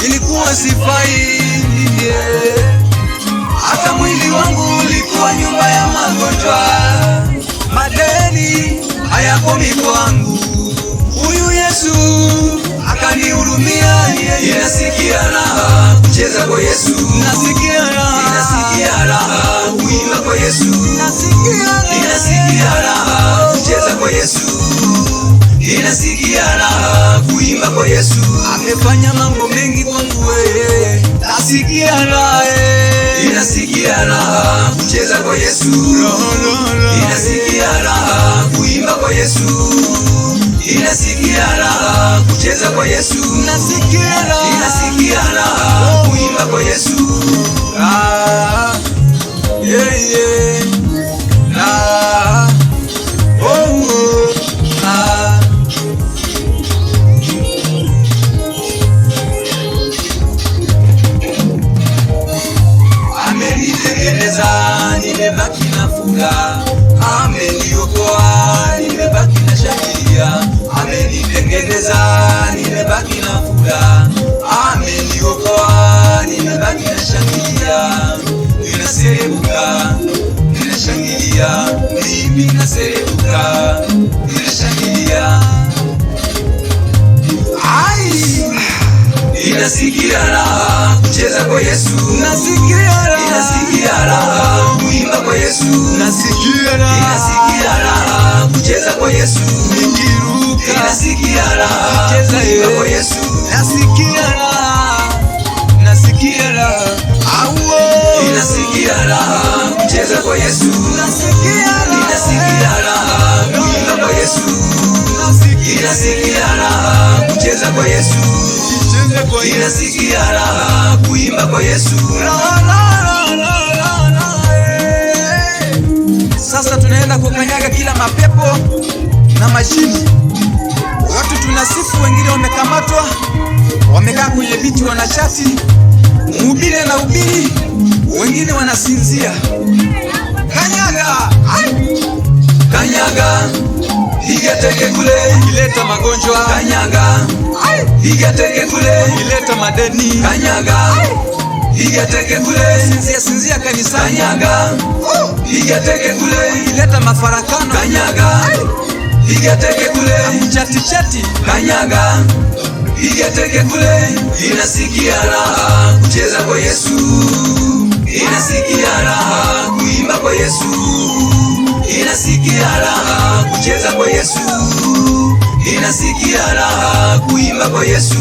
ilikuwa sifai, hata mwili wangu ulikuwa nyumba ya magonjwa. Madeni hayakomi kwangu, huyu Yesu akanihurumia. Inasikia raha kucheza kwa Yesu, inasikia raha kuimba kwa Yesu, inasikia raha kucheza kwa Yesu, inasikia raha kuimba kwa Yesu. Amefanya mambo mengi kwangu wewe, nasikia raha, inasikia raha kucheza kwa Yesu, inasikia raha kuimba kwa Yesu, inasikia raha kucheza kwa Yesu, inasikia raha kuimba kwa Yesu. Amenitengeneza, nimebaki na furaha. Ameniokoa, nimebaki na shangilia. Amenitengeneza, nimebaki na furaha. Ameniokoa, nimebaki na shangilia. Ninaserebuka, ninashangilia, mimi naserebuka, ninashangilia. Inasikia raha kucheza kwa Yesu, inasikia raha kuimba kwa Yesu, inasikia raha kucheza kwa Yesu, inasikia raha kuimba kwa Yesu, inasikia raha kucheza kwa Yesu, inasikia raha kuimba kwa Yesu, inasikia raha kucheza kwa Yesu, inasikia raha kuimba kwa Yesu. Sasa tunaenda kukanyaga kila mapepo na majini. Watu tunasifu, wengine wamekamatwa, wamekaa kwenye viti wanachati, mhubiri na ubiri, wengine wanasinzia. Kanyaga, kanyaga, piga teke kule, ileta magonjwa. Kanyaga, piga teke kule, ileta madeni. Kanyaga, piga teke kule, sinzia kanisa. Kanyaga, piga teke kule, ileta mafarakano. Kanyaga, piga teke kule, chati. Kanyaga, piga teke kule, inasikia raha kucheza kwa Yesu, inasikia raha kuimba kwa Yesu, inasikia raha kucheza kwa Yesu, inasikia raha kuimba kwa Yesu.